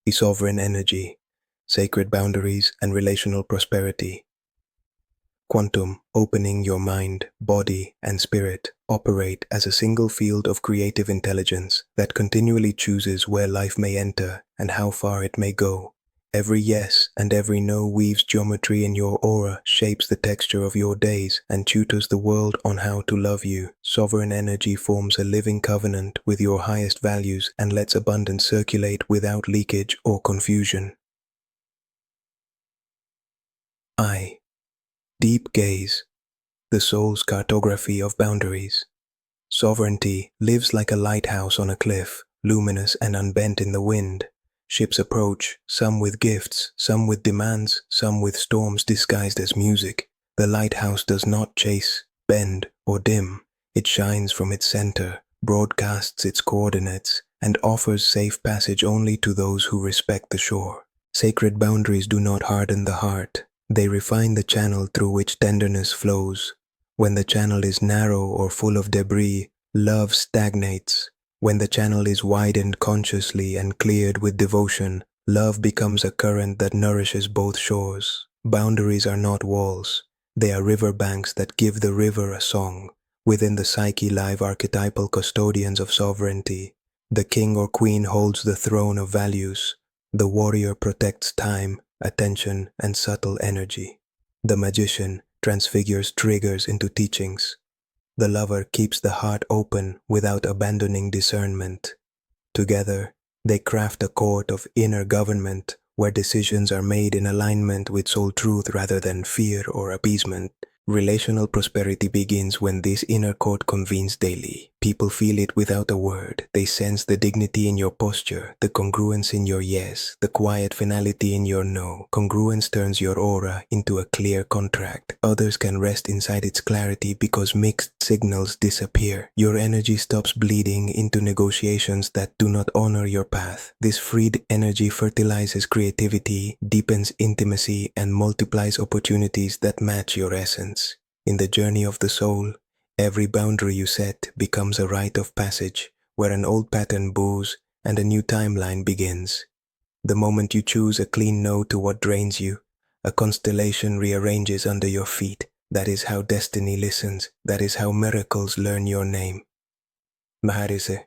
the sovereign energy, sacred boundaries, and relational prosperity. Quantum, opening your mind, body, and spirit, operate as a single field of creative intelligence that continually chooses where life may enter and how far it may go. Every yes and every no weaves geometry in your aura, shapes the texture of your days, and tutors the world on how to love you. Sovereign energy forms a living covenant with your highest values and lets abundance circulate without leakage or confusion. Deep gaze, the soul's cartography of boundaries. Sovereignty lives like a lighthouse on a cliff, luminous and unbent in the wind. Ships approach, some with gifts, some with demands, some with storms disguised as music. The lighthouse does not chase, bend, or dim. It shines from its center, broadcasts its coordinates, and offers safe passage only to those who respect the shore. Sacred boundaries do not harden the heart. They refine the channel through which tenderness flows. When the channel is narrow or full of debris, love stagnates. When the channel is widened consciously and cleared with devotion, love becomes a current that nourishes both shores. Boundaries are not walls. They are river banks that give the river a song. Within the psyche live archetypal custodians of sovereignty. The king or queen holds the throne of values. The warrior protects time, attention, and subtle energy. The magician transfigures triggers into teachings. The lover keeps the heart open without abandoning discernment. Together, they craft a court of inner government where decisions are made in alignment with soul truth rather than fear or appeasement. Relational prosperity begins when this inner court convenes daily. People feel it without a word. They sense the dignity in your posture, the congruence in your yes, the quiet finality in your no. Congruence turns your aura into a clear contract. Others can rest inside its clarity because mixed signals disappear. Your energy stops bleeding into negotiations that do not honor your path. This freed energy fertilizes creativity, deepens intimacy, and multiplies opportunities that match your essence. In the journey of the soul, every boundary you set becomes a rite of passage where an old pattern bows and a new timeline begins. The moment you choose a clean no to what drains you, a constellation rearranges under your feet. That is how destiny listens. That is how miracles learn your name. Maharise.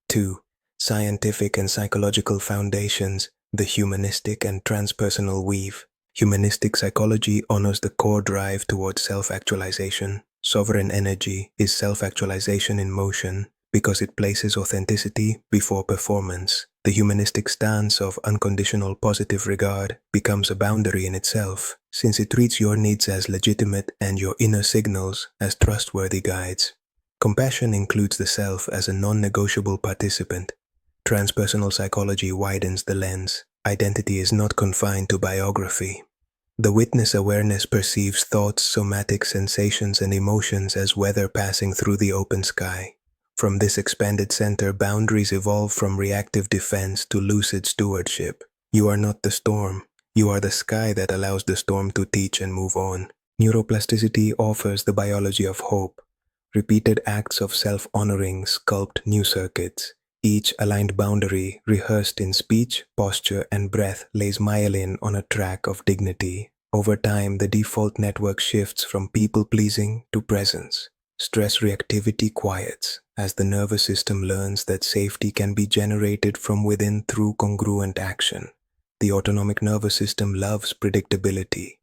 2. Scientific and psychological foundations, the humanistic and transpersonal weave. Humanistic psychology honors the core drive towards self-actualization. Sovereign energy is self-actualization in motion because it places authenticity before performance. The humanistic stance of unconditional positive regard becomes a boundary in itself, since it treats your needs as legitimate and your inner signals as trustworthy guides. Compassion includes the self as a non-negotiable participant. Transpersonal psychology widens the lens. Identity is not confined to biography. The witness awareness perceives thoughts, somatic sensations, and emotions as weather passing through the open sky. From this expanded center, boundaries evolve from reactive defense to lucid stewardship. You are not the storm. You are the sky that allows the storm to teach and move on. Neuroplasticity offers the biology of hope. Repeated acts of self-honoring sculpt new circuits. Each aligned boundary, rehearsed in speech, posture, and breath, lays myelin on a track of dignity. Over time, the default network shifts from people-pleasing to presence. Stress reactivity quiets as the nervous system learns that safety can be generated from within through congruent action. The autonomic nervous system loves predictability.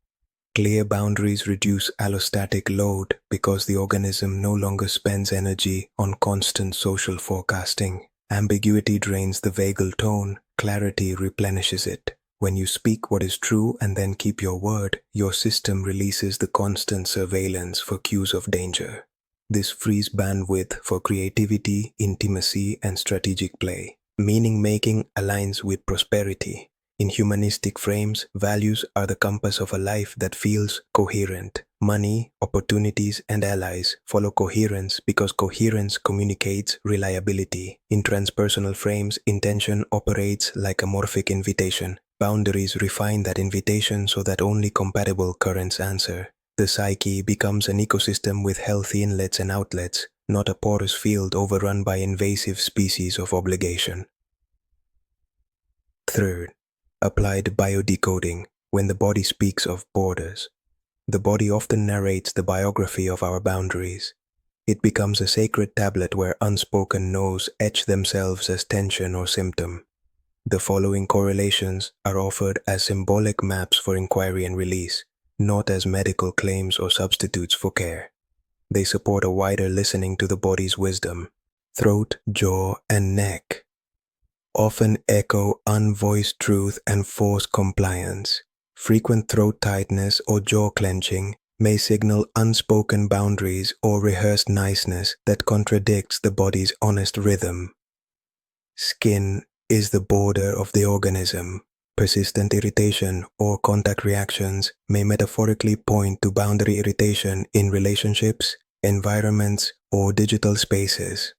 Clear boundaries reduce allostatic load because the organism no longer spends energy on constant social forecasting. Ambiguity drains the vagal tone, clarity replenishes it. When you speak what is true and then keep your word, your system releases the constant surveillance for cues of danger. This frees bandwidth for creativity, intimacy, and strategic play. Meaning-making aligns with prosperity. In humanistic frames, values are the compass of a life that feels coherent. Money, opportunities, and allies follow coherence because coherence communicates reliability. In transpersonal frames, intention operates like a morphic invitation. Boundaries refine that invitation so that only compatible currents answer. The psyche becomes an ecosystem with healthy inlets and outlets, not a porous field overrun by invasive species of obligation. Third, Applied biodecoding. When the body speaks of borders, the body often narrates the biography of our boundaries. It becomes a sacred tablet where unspoken no's etch themselves as tension or symptom. The following correlations are offered as symbolic maps for inquiry and release, not as medical claims or substitutes for care. They support a wider listening to the body's wisdom. Throat, jaw, and neck often echo unvoiced truth and force compliance. Frequent throat tightness or jaw clenching may signal unspoken boundaries or rehearsed niceness that contradicts the body's honest rhythm. Skin is the border of the organism. Persistent irritation or contact reactions may metaphorically point to boundary irritation in relationships, environments, or digital spaces.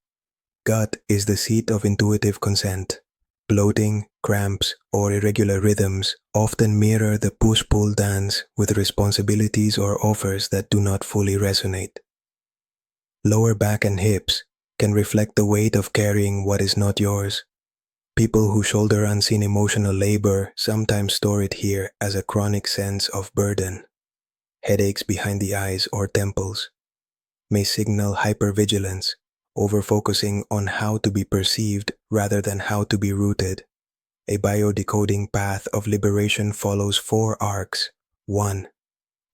Gut is the seat of intuitive consent. Bloating, cramps, or irregular rhythms often mirror the push-pull dance with responsibilities or offers that do not fully resonate. Lower back and hips can reflect the weight of carrying what is not yours. People who shoulder unseen emotional labor sometimes store it here as a chronic sense of burden. Headaches behind the eyes or temples may signal hypervigilance, over-focusing on how to be perceived rather than how to be rooted. A biodecoding path of liberation follows 4 arcs. 1.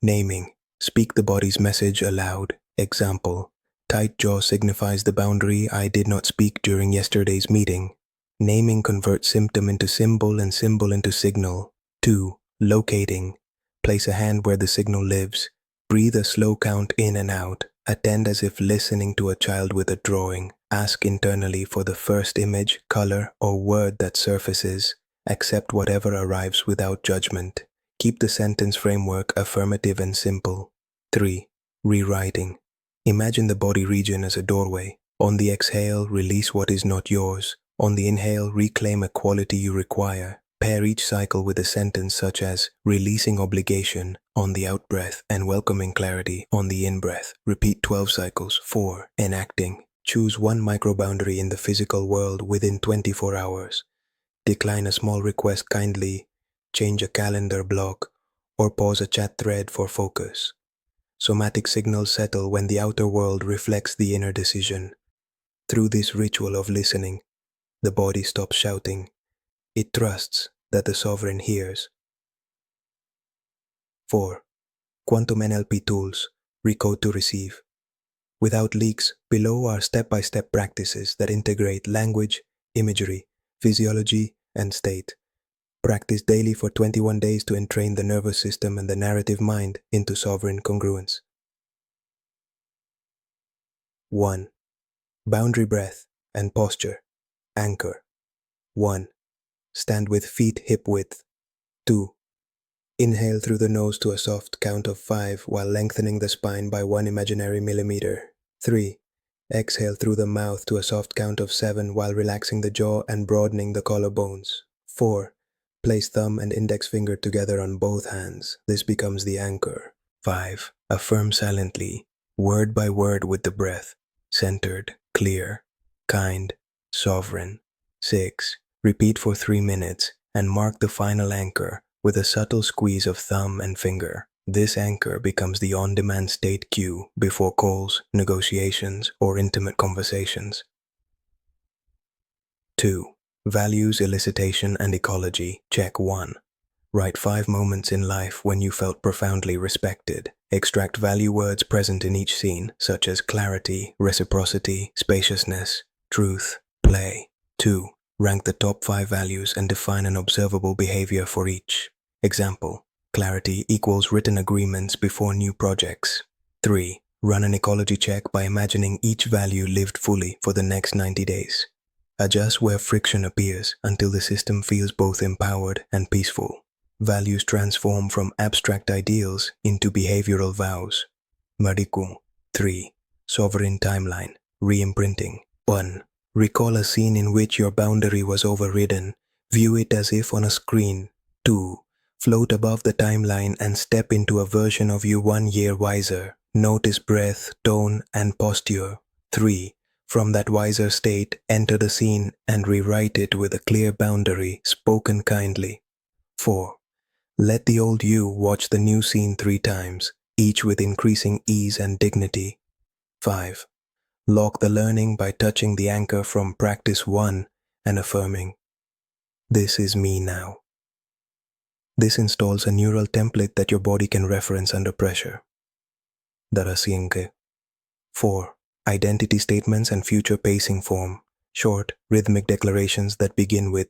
Naming. Speak the body's message aloud. Example: tight jaw signifies the boundary I did not speak during yesterday's meeting. Naming converts symptom into symbol and symbol into signal. 2. Locating. Place a hand where the signal lives. Breathe a slow count in and out. Attend as if listening to a child with a drawing. Ask internally for the first image, color, or word that surfaces. Accept whatever arrives without judgment. Keep the sentence framework affirmative and simple. 3. Rewriting. Imagine the body region as a doorway. On the exhale, release what is not yours. On the inhale, reclaim a quality you require. Pair each cycle with a sentence such as releasing obligation on the out-breath and welcoming clarity on the in-breath. Repeat 12 cycles. 4. Enacting. Choose one micro-boundary in the physical world within 24 hours. Decline a small request kindly, change a calendar block, or pause a chat thread for focus. Somatic signals settle when the outer world reflects the inner decision. Through this ritual of listening, the body stops shouting. It trusts that the sovereign hears. 4. Quantum NLP tools, recode to receive. Without leaks, below are step-by-step practices that integrate language, imagery, physiology, and state. Practice daily for 21 days to entrain the nervous system and the narrative mind into sovereign congruence. 1. Boundary breath and posture. Anchor. 1. Stand with feet hip width. 2. Inhale through the nose to a soft count of 5 while lengthening the spine by 1 imaginary millimeter. 3. Exhale through the mouth to a soft count of 7 while relaxing the jaw and broadening the collarbones. 4. Place thumb and index finger together on both hands. This becomes the anchor. 5. Affirm silently, word by word with the breath. Centered, clear, kind, sovereign. 6. Repeat for 3 minutes and mark the final anchor with a subtle squeeze of thumb and finger. This anchor becomes the on-demand state cue before calls, negotiations, or intimate conversations. 2. Values, elicitation, and ecology. Check 1. Write 5 moments in life when you felt profoundly respected. Extract value words present in each scene, such as clarity, reciprocity, spaciousness, truth, play. 2. Rank the top 5 values and define an observable behavior for each. Example: clarity equals written agreements before new projects. 3. Run an ecology check by imagining each value lived fully for the next 90 days. Adjust where friction appears until the system feels both empowered and peaceful. Values transform from abstract ideals into behavioral vows. Mariku. 3. Sovereign timeline. Re-imprinting. 1. Recall a scene in which your boundary was overridden. View it as if on a screen. 2. Float above the timeline and step into a version of you 1 year wiser. Notice breath, tone, and posture. 3. From that wiser state, enter the scene and rewrite it with a clear boundary, spoken kindly. 4. Let the old you watch the new scene 3 times, each with increasing ease and dignity. 5. Lock the learning by touching the anchor from practice 1 and affirming, "This is me now." This installs a neural template that your body can reference under pressure. Darasienke. 4. Identity statements and future pacing form. Short, rhythmic declarations that begin with,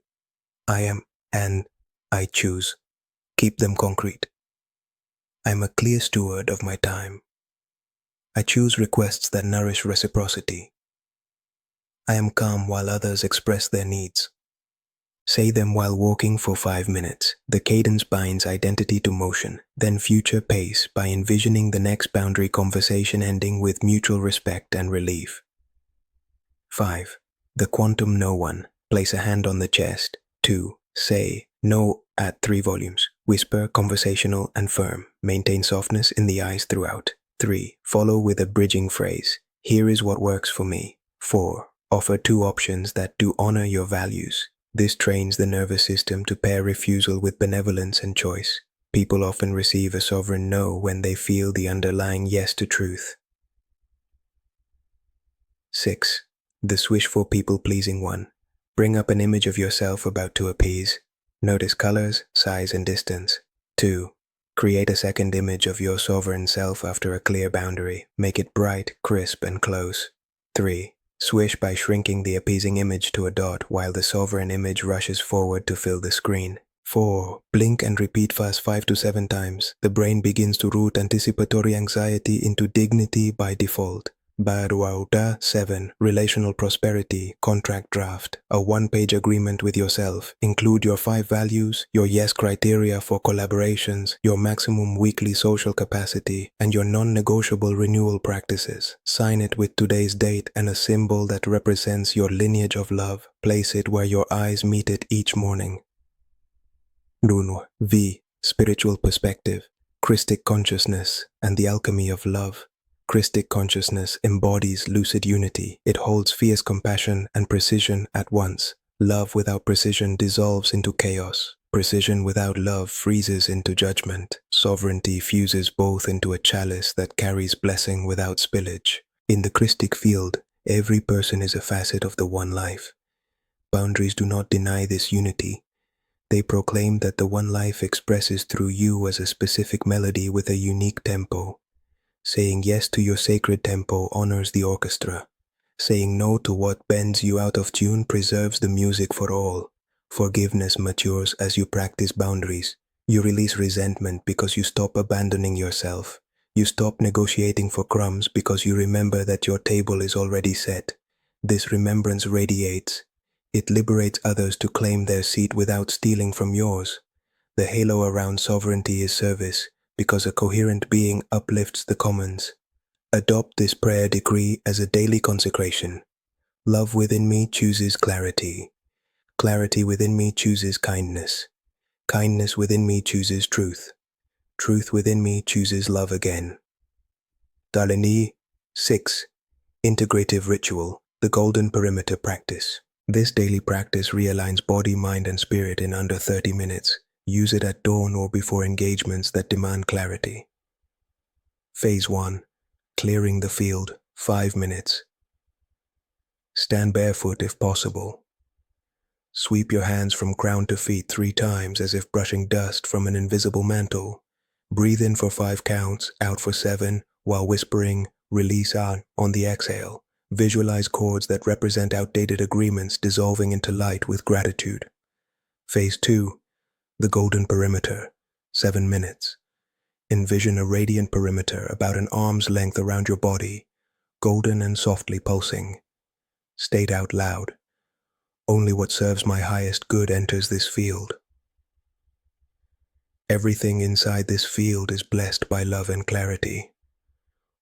"I am" and "I choose." Keep them concrete. I am a clear steward of my time. I choose requests that nourish reciprocity. I am calm while others express their needs. Say them while walking for 5 minutes. The cadence binds identity to motion, then future pace by envisioning the next boundary conversation ending with mutual respect and relief. 5. The quantum no one. Place a hand on the chest. 2. Say no at 3 volumes. Whisper, conversational, and firm. Maintain softness in the eyes throughout. 3. Follow with a bridging phrase. Here is what works for me. 4. Offer 2 options that do honor your values. This trains the nervous system to pair refusal with benevolence and choice. People often receive a sovereign no when they feel the underlying yes to truth. 6. The swish for people-pleasing one. Bring up an image of yourself about to appease. Notice colors, size, and distance. 2. Create a second image of your sovereign self after a clear boundary. Make it bright, crisp, and close. 3. Swish by shrinking the appeasing image to a dot while the sovereign image rushes forward to fill the screen. 4. Blink and repeat fast 5 to 7 times. The brain begins to root anticipatory anxiety into dignity by default. Barwauta 7. Relational prosperity, contract draft. A 1-page agreement with yourself. Include your 5 values, your yes criteria for collaborations, your maximum weekly social capacity, and your non-negotiable renewal practices. Sign it with today's date and a symbol that represents your lineage of love. Place it where your eyes meet it each morning. Runwa V. Spiritual perspective, Christic consciousness, and the alchemy of love. Christic consciousness embodies lucid unity. It holds fierce compassion and precision at once. Love without precision dissolves into chaos. Precision without love freezes into judgment. Sovereignty fuses both into a chalice that carries blessing without spillage. In the Christic field, every person is a facet of the one life. Boundaries do not deny this unity. They proclaim that the one life expresses through you as a specific melody with a unique tempo. Saying yes to your sacred tempo honors the orchestra. Saying no to what bends you out of tune preserves the music for all. Forgiveness matures as you practice boundaries. You release resentment because you stop abandoning yourself. You stop negotiating for crumbs because you remember that your table is already set. This remembrance radiates. It liberates others to claim their seat without stealing from yours. The halo around sovereignty is service, because a coherent being uplifts the commons. Adopt this prayer decree as a daily consecration. Love within me chooses clarity. Clarity within me chooses kindness. Kindness within me chooses truth. Truth within me chooses love again. Dalini 6. Integrative ritual, the golden perimeter practice. This daily practice realigns body, mind, and spirit in under 30 minutes. Use it at dawn or before engagements that demand clarity. Phase 1. Clearing the field, 5 minutes. Stand barefoot if possible. Sweep your hands from crown to feet 3 times as if brushing dust from an invisible mantle. Breathe in for 5 counts, out for 7, while whispering, release out on the exhale. Visualize chords that represent outdated agreements dissolving into light with gratitude. Phase 2. The golden perimeter, 7 minutes. Envision a radiant perimeter about an arm's length around your body, golden and softly pulsing. State out loud, only what serves my highest good enters this field. Everything inside this field is blessed by love and clarity.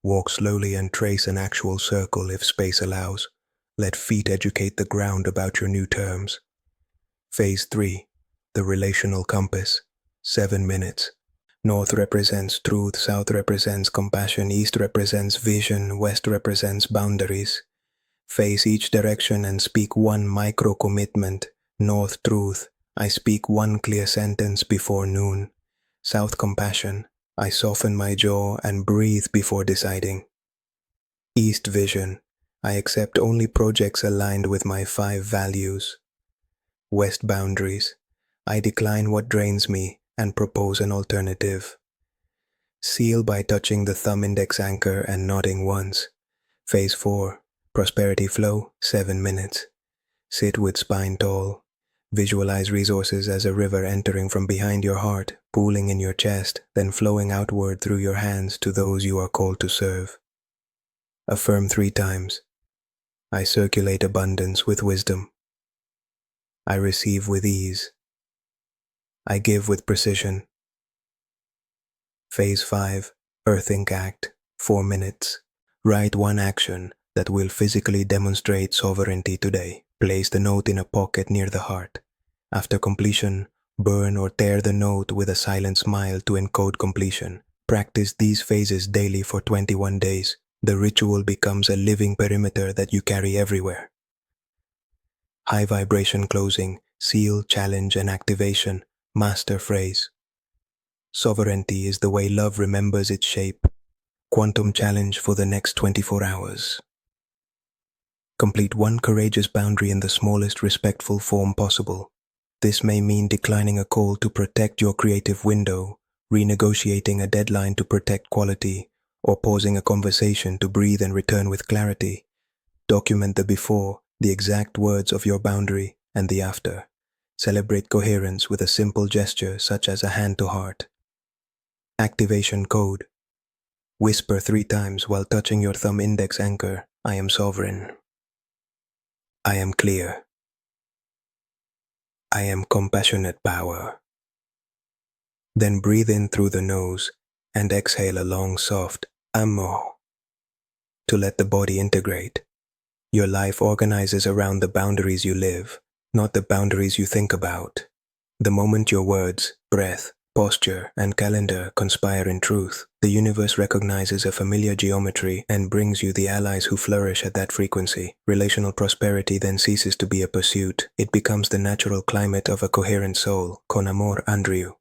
Walk slowly and trace an actual circle if space allows. Let feet educate the ground about your new terms. Phase 3. The relational compass, 7 minutes. North represents truth, south represents compassion, east represents vision, west represents boundaries. Face each direction and speak one micro-commitment, north truth, I speak one clear sentence before noon. South compassion. I soften my jaw and breathe before deciding. East vision. I accept only projects aligned with my 5 values. West boundaries. I decline what drains me and propose an alternative. Seal by touching the thumb index anchor and nodding once. Phase 4. Prosperity flow, 7 minutes. Sit with spine tall. Visualize resources as a river entering from behind your heart, pooling in your chest, then flowing outward through your hands to those you are called to serve. Affirm 3 times. I circulate abundance with wisdom. I receive with ease. I give with precision. Phase 5. Earth Inc. Act, 4 minutes. Write one action that will physically demonstrate sovereignty today. Place the note in a pocket near the heart. After completion, burn or tear the note with a silent smile to encode completion. Practice these phases daily for 21 days. The ritual becomes a living perimeter that you carry everywhere. High vibration closing, seal, challenge, and activation. Master phrase. Sovereignty is the way love remembers its shape. Quantum challenge for the next 24 hours. Complete one courageous boundary in the smallest respectful form possible. This may mean declining a call to protect your creative window, renegotiating a deadline to protect quality, or pausing a conversation to breathe and return with clarity. Document the before, the exact words of your boundary, and the after. Celebrate coherence with a simple gesture such as a hand to heart. Activation code. Whisper 3 times while touching your thumb index anchor, I am sovereign. I am clear. I am compassionate power. Then breathe in through the nose and exhale a long soft amo to let the body integrate. Your life organizes around the boundaries you live, not the boundaries you think about. The moment your words, breath, posture, and calendar conspire in truth, the universe recognizes a familiar geometry and brings you the allies who flourish at that frequency. Relational prosperity then ceases to be a pursuit. It becomes the natural climate of a coherent soul. Con amor, Andrew.